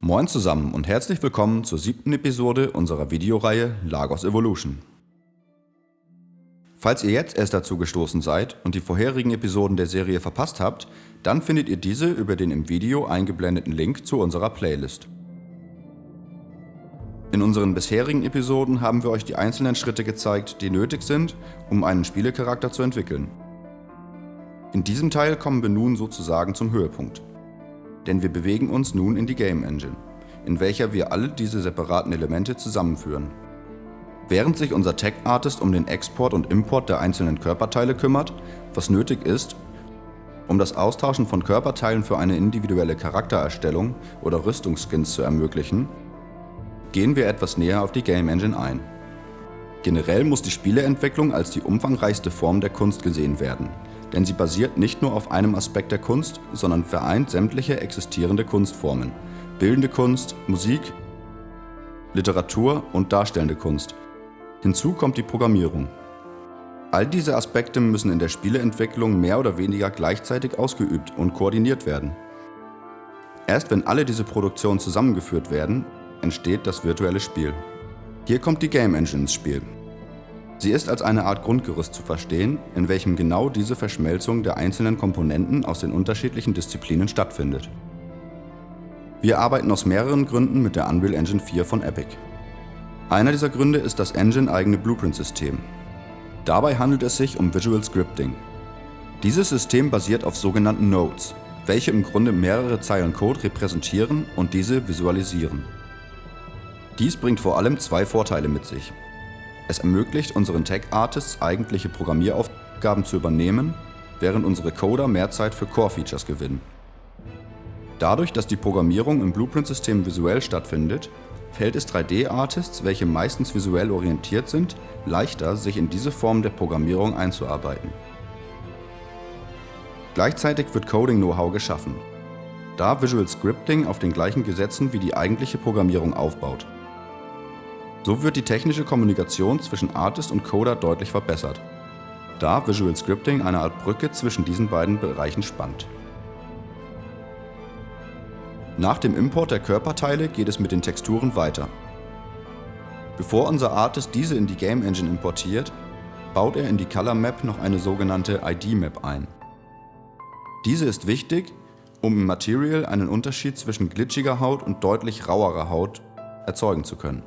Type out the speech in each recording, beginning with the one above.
Moin zusammen und herzlich willkommen zur 7. Episode unserer Videoreihe Lagos Evolution. Falls ihr jetzt erst dazu gestoßen seid und die vorherigen Episoden der Serie verpasst habt, dann findet ihr diese über den im Video eingeblendeten Link zu unserer Playlist. In unseren bisherigen Episoden haben wir euch die einzelnen Schritte gezeigt, die nötig sind, um einen Spielecharakter zu entwickeln. In diesem Teil kommen wir nun sozusagen zum Höhepunkt. Denn wir bewegen uns nun in die Game Engine, in welcher wir alle diese separaten Elemente zusammenführen. Während sich unser Tech Artist um den Export und Import der einzelnen Körperteile kümmert, was nötig ist, um das Austauschen von Körperteilen für eine individuelle Charaktererstellung oder Rüstungsskins zu ermöglichen, gehen wir etwas näher auf die Game Engine ein. Generell muss die Spieleentwicklung als die umfangreichste Form der Kunst gesehen werden, denn sie basiert nicht nur auf einem Aspekt der Kunst, sondern vereint sämtliche existierende Kunstformen: bildende Kunst, Musik, Literatur und darstellende Kunst. Hinzu kommt die Programmierung. All diese Aspekte müssen in der Spieleentwicklung mehr oder weniger gleichzeitig ausgeübt und koordiniert werden. Erst wenn alle diese Produktionen zusammengeführt werden, entsteht das virtuelle Spiel. Hier kommt die Game Engine ins Spiel. Sie ist als eine Art Grundgerüst zu verstehen, in welchem genau diese Verschmelzung der einzelnen Komponenten aus den unterschiedlichen Disziplinen stattfindet. Wir arbeiten aus mehreren Gründen mit der Unreal Engine 4 von Epic. Einer dieser Gründe ist das Engine-eigene Blueprint-System. Dabei handelt es sich um Visual Scripting. Dieses System basiert auf sogenannten Nodes, welche im Grunde mehrere Zeilen Code repräsentieren und diese visualisieren. Dies bringt vor allem zwei Vorteile mit sich. Es ermöglicht unseren Tech Artists eigentliche Programmieraufgaben zu übernehmen, während unsere Coder mehr Zeit für Core-Features gewinnen. Dadurch, dass die Programmierung im Blueprint-System visuell stattfindet, fällt es 3D-Artists, welche meistens visuell orientiert sind, leichter, sich in diese Form der Programmierung einzuarbeiten. Gleichzeitig wird Coding-Know-how geschaffen, da Visual Scripting auf den gleichen Gesetzen wie die eigentliche Programmierung aufbaut. So wird die technische Kommunikation zwischen Artist und Coder deutlich verbessert, da Visual Scripting eine Art Brücke zwischen diesen beiden Bereichen spannt. Nach dem Import der Körperteile geht es mit den Texturen weiter. Bevor unser Artist diese in die Game Engine importiert, baut er in die Color Map noch eine sogenannte ID Map ein. Diese ist wichtig, um im Material einen Unterschied zwischen glitschiger Haut und deutlich rauerer Haut erzeugen zu können.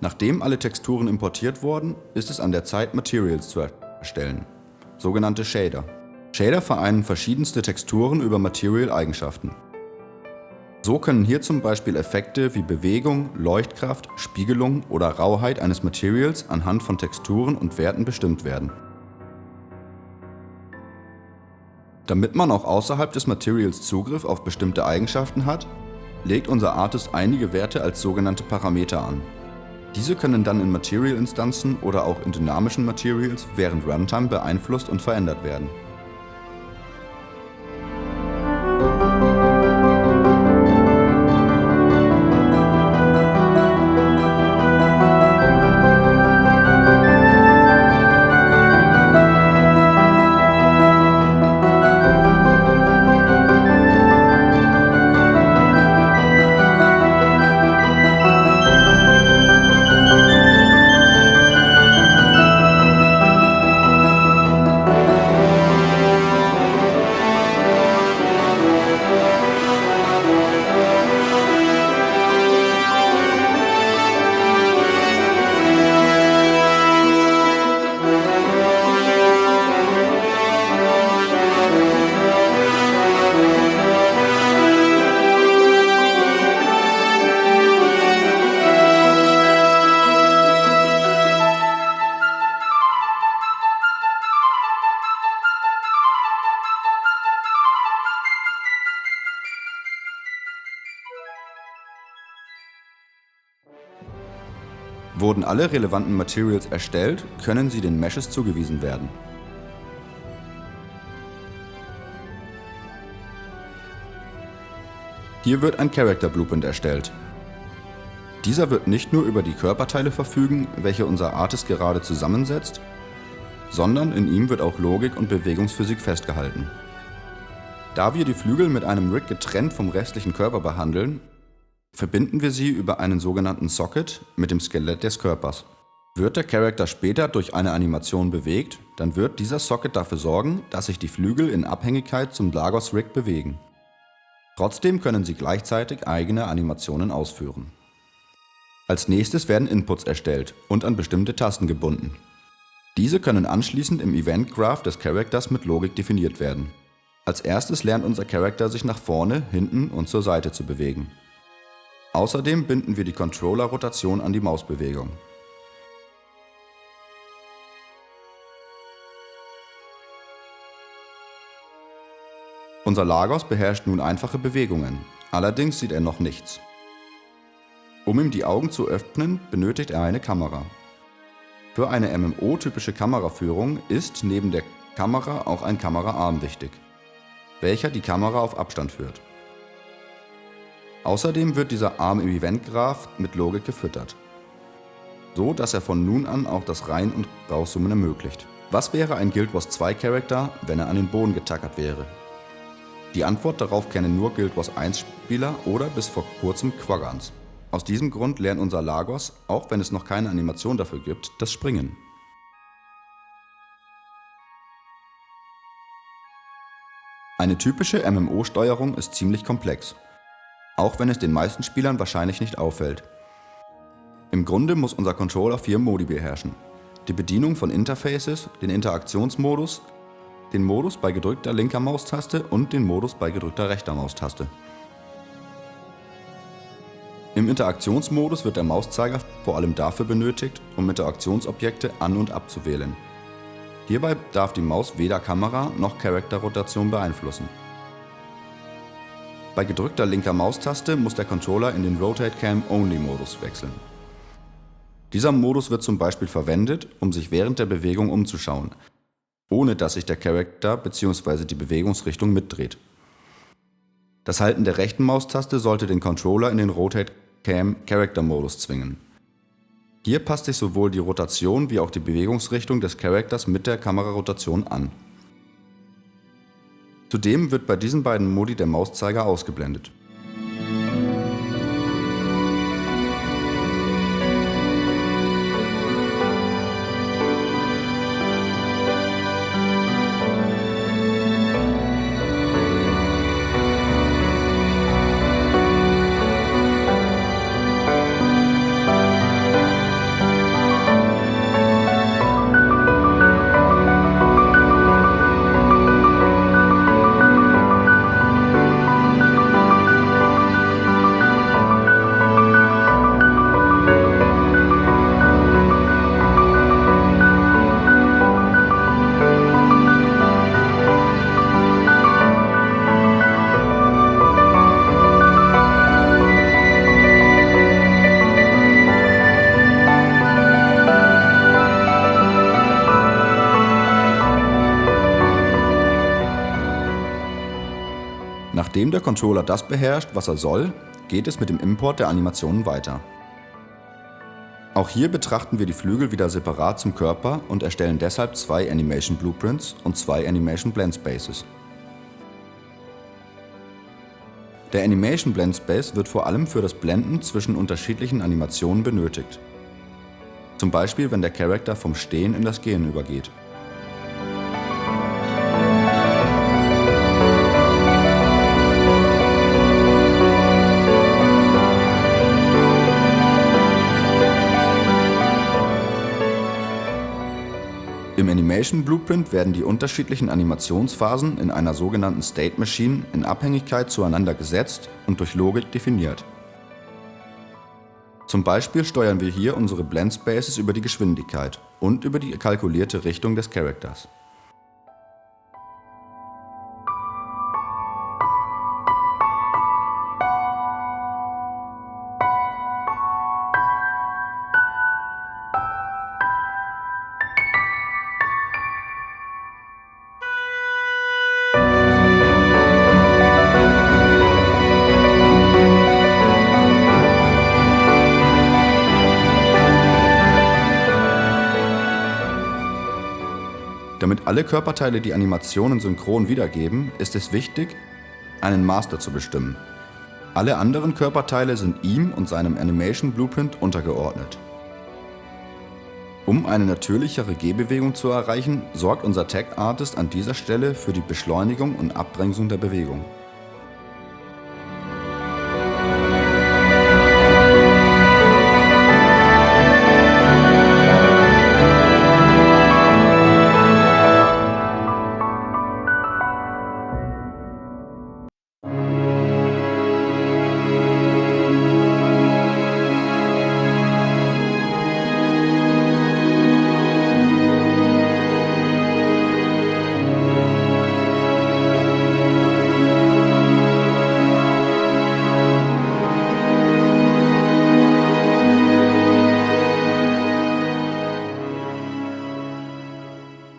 Nachdem alle Texturen importiert wurden, ist es an der Zeit, Materials zu erstellen, sogenannte Shader. Shader vereinen verschiedenste Texturen über Material-Eigenschaften. So können hier zum Beispiel Effekte wie Bewegung, Leuchtkraft, Spiegelung oder Rauheit eines Materials anhand von Texturen und Werten bestimmt werden. Damit man auch außerhalb des Materials Zugriff auf bestimmte Eigenschaften hat, legt unser Artist einige Werte als sogenannte Parameter an. Diese können dann in Material-Instanzen oder auch in dynamischen Materials während Runtime beeinflusst und verändert werden. Wurden alle relevanten Materials erstellt, können sie den Meshes zugewiesen werden. Hier wird ein Character Blueprint erstellt. Dieser wird nicht nur über die Körperteile verfügen, welche unser Artist gerade zusammensetzt, sondern in ihm wird auch Logik und Bewegungsphysik festgehalten. Da wir die Flügel mit einem Rig getrennt vom restlichen Körper behandeln, verbinden wir sie über einen sogenannten Socket mit dem Skelett des Körpers. Wird der Charakter später durch eine Animation bewegt, dann wird dieser Socket dafür sorgen, dass sich die Flügel in Abhängigkeit zum Lagos Rig bewegen. Trotzdem können sie gleichzeitig eigene Animationen ausführen. Als nächstes werden Inputs erstellt und an bestimmte Tasten gebunden. Diese können anschließend im Event Graph des Charakters mit Logik definiert werden. Als erstes lernt unser Charakter sich nach vorne, hinten und zur Seite zu bewegen. Außerdem binden wir die Controller-Rotation an die Mausbewegung. Unser Lagos beherrscht nun einfache Bewegungen, allerdings sieht er noch nichts. Um ihm die Augen zu öffnen, benötigt er eine Kamera. Für eine MMO-typische Kameraführung ist neben der Kamera auch ein Kameraarm wichtig, welcher die Kamera auf Abstand führt. Außerdem wird dieser Arm im Event Graph mit Logik gefüttert, so dass er von nun an auch das Rein- und Rauszoomen ermöglicht. Was wäre ein Guild Wars 2 Charakter, wenn er an den Boden getackert wäre? Die Antwort darauf kennen nur Guild Wars 1 Spieler oder bis vor kurzem Quaggans. Aus diesem Grund lernt unser Lagos, auch wenn es noch keine Animation dafür gibt, das Springen. Eine typische MMO-Steuerung ist ziemlich komplex, auch wenn es den meisten Spielern wahrscheinlich nicht auffällt. Im Grunde muss unser Controller 4 Modi beherrschen: die Bedienung von Interfaces, den Interaktionsmodus, den Modus bei gedrückter linker Maustaste und den Modus bei gedrückter rechter Maustaste. Im Interaktionsmodus wird der Mauszeiger vor allem dafür benötigt, um Interaktionsobjekte an- und abzuwählen. Hierbei darf die Maus weder Kamera noch Charakterrotation beeinflussen. Bei gedrückter linker Maustaste muss der Controller in den Rotate Cam Only Modus wechseln. Dieser Modus wird zum Beispiel verwendet, um sich während der Bewegung umzuschauen, ohne dass sich der Charakter bzw. die Bewegungsrichtung mitdreht. Das Halten der rechten Maustaste sollte den Controller in den Rotate Cam Character Modus zwingen. Hier passt sich sowohl die Rotation wie auch die Bewegungsrichtung des Charakters mit der Kamerarotation an. Zudem wird bei diesen beiden Modi der Mauszeiger ausgeblendet. Nachdem der Controller das beherrscht, was er soll, geht es mit dem Import der Animationen weiter. Auch hier betrachten wir die Flügel wieder separat zum Körper und erstellen deshalb 2 Animation Blueprints und 2 Animation Blend Spaces. Der Animation Blend Space wird vor allem für das Blenden zwischen unterschiedlichen Animationen benötigt. Zum Beispiel, wenn der Charakter vom Stehen in das Gehen übergeht. Im Animation Blueprint werden die unterschiedlichen Animationsphasen in einer sogenannten State Machine in Abhängigkeit zueinander gesetzt und durch Logik definiert. Zum Beispiel steuern wir hier unsere Blend Spaces über die Geschwindigkeit und über die kalkulierte Richtung des Charakters. Damit alle Körperteile die Animationen synchron wiedergeben, ist es wichtig, einen Master zu bestimmen. Alle anderen Körperteile sind ihm und seinem Animation Blueprint untergeordnet. Um eine natürlichere Gehbewegung zu erreichen, sorgt unser Tag Artist an dieser Stelle für die Beschleunigung und Abbremsung der Bewegung.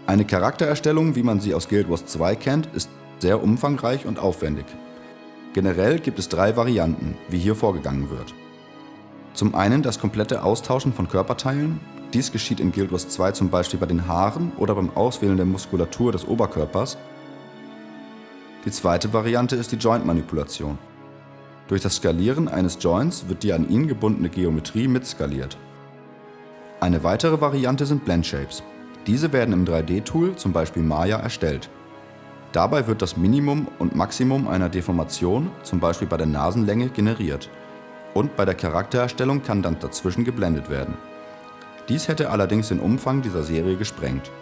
Eine Charaktererstellung, wie man sie aus Guild Wars 2 kennt, ist sehr umfangreich und aufwendig. Generell gibt es 3 Varianten, wie hier vorgegangen wird. Zum einen das komplette Austauschen von Körperteilen. Dies geschieht in Guild Wars 2 zum Beispiel bei den Haaren oder beim Auswählen der Muskulatur des Oberkörpers. Die zweite Variante ist die Joint-Manipulation. Durch das Skalieren eines Joints wird die an ihn gebundene Geometrie mitskaliert. Eine weitere Variante sind Blend-Shapes. Diese werden im 3D-Tool, zum Beispiel Maya, erstellt. Dabei wird das Minimum und Maximum einer Deformation, zum Beispiel bei der Nasenlänge, generiert. Und bei der Charaktererstellung kann dann dazwischen geblendet werden. Dies hätte allerdings den Umfang dieser Serie gesprengt.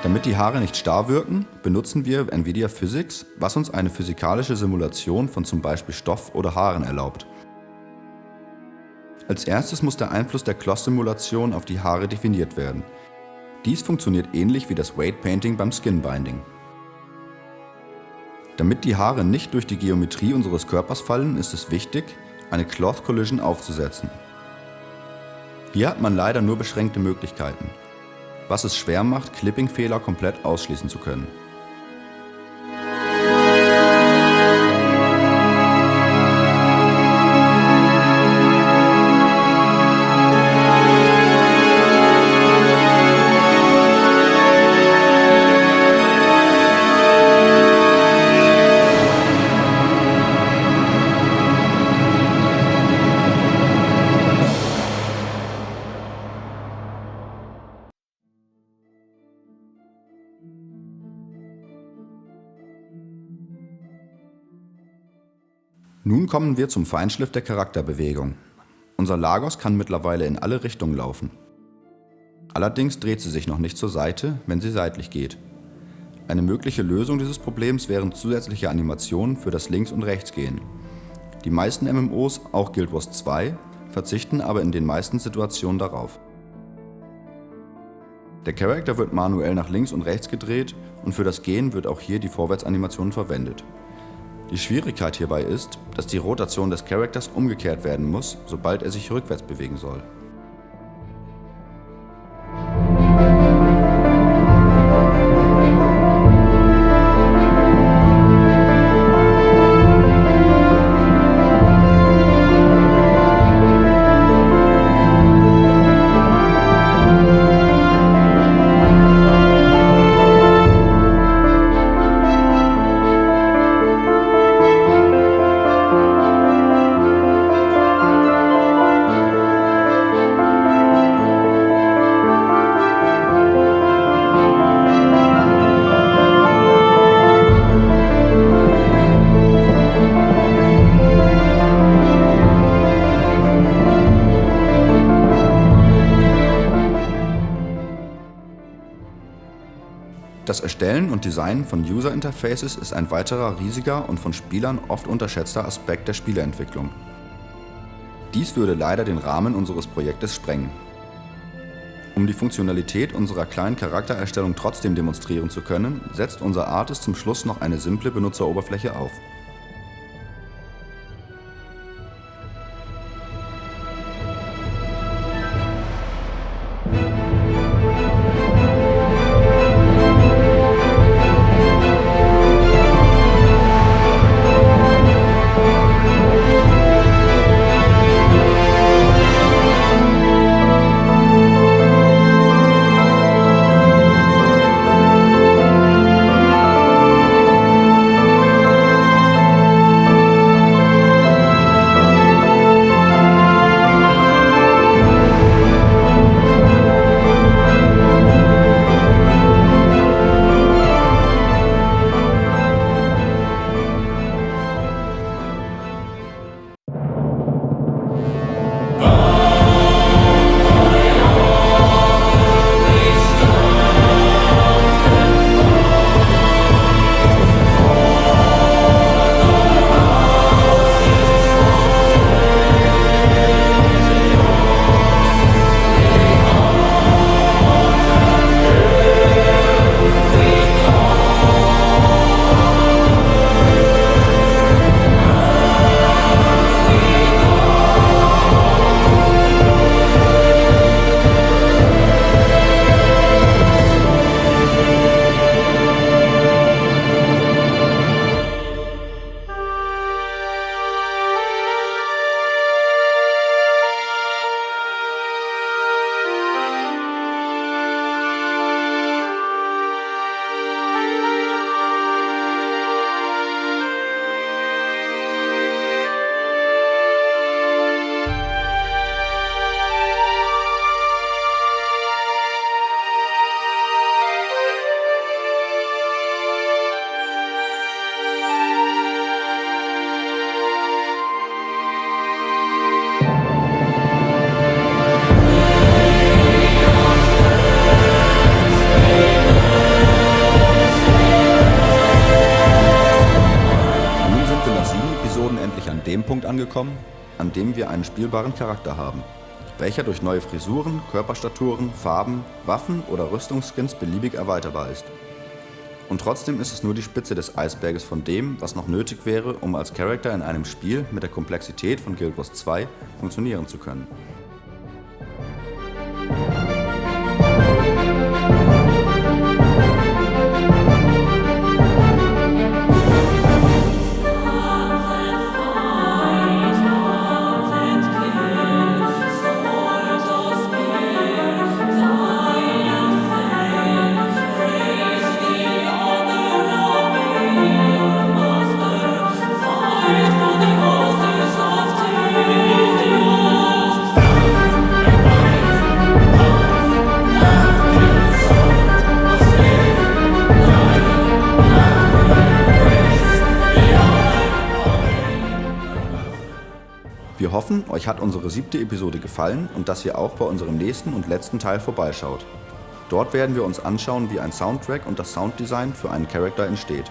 Damit die Haare nicht starr wirken, benutzen wir NVIDIA Physics, was uns eine physikalische Simulation von zum Beispiel Stoff oder Haaren erlaubt. Als erstes muss der Einfluss der Cloth-Simulation auf die Haare definiert werden. Dies funktioniert ähnlich wie das Weight Painting beim Skin Binding. Damit die Haare nicht durch die Geometrie unseres Körpers fallen, ist es wichtig, eine Cloth Collision aufzusetzen. Hier hat man leider nur beschränkte Möglichkeiten, was es schwer macht, Clipping-Fehler komplett ausschließen zu können. Nun kommen wir zum Feinschliff der Charakterbewegung. Unser Lagos kann mittlerweile in alle Richtungen laufen. Allerdings dreht sie sich noch nicht zur Seite, wenn sie seitlich geht. Eine mögliche Lösung dieses Problems wären zusätzliche Animationen für das Links- und Rechtsgehen. Die meisten MMOs, auch Guild Wars 2, verzichten aber in den meisten Situationen darauf. Der Charakter wird manuell nach links und rechts gedreht und für das Gehen wird auch hier die Vorwärtsanimation verwendet. Die Schwierigkeit hierbei ist, dass die Rotation des Charakters umgekehrt werden muss, sobald er sich rückwärts bewegen soll. Das Erstellen und Designen von User Interfaces ist ein weiterer riesiger und von Spielern oft unterschätzter Aspekt der Spieleentwicklung. Dies würde leider den Rahmen unseres Projektes sprengen. Um die Funktionalität unserer kleinen Charaktererstellung trotzdem demonstrieren zu können, setzt unser Artist zum Schluss noch eine simple Benutzeroberfläche auf. Punkt angekommen, an dem wir einen spielbaren Charakter haben, welcher durch neue Frisuren, Körperstaturen, Farben, Waffen oder Rüstungsskins beliebig erweiterbar ist. Und trotzdem ist es nur die Spitze des Eisberges von dem, was noch nötig wäre, um als Charakter in einem Spiel mit der Komplexität von Guild Wars 2 funktionieren zu können. Wir hoffen, euch hat unsere 7. Episode gefallen und dass ihr auch bei unserem nächsten und letzten Teil vorbeischaut. Dort werden wir uns anschauen, wie ein Soundtrack und das Sounddesign für einen Charakter entsteht.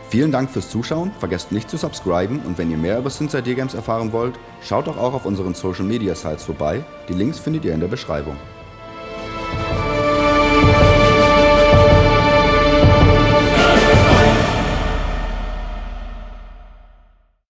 Vielen Dank fürs Zuschauen, vergesst nicht zu subscriben und wenn ihr mehr über Synthesizer Games erfahren wollt, schaut doch auch auf unseren Social Media Sites vorbei, die Links findet ihr in der Beschreibung.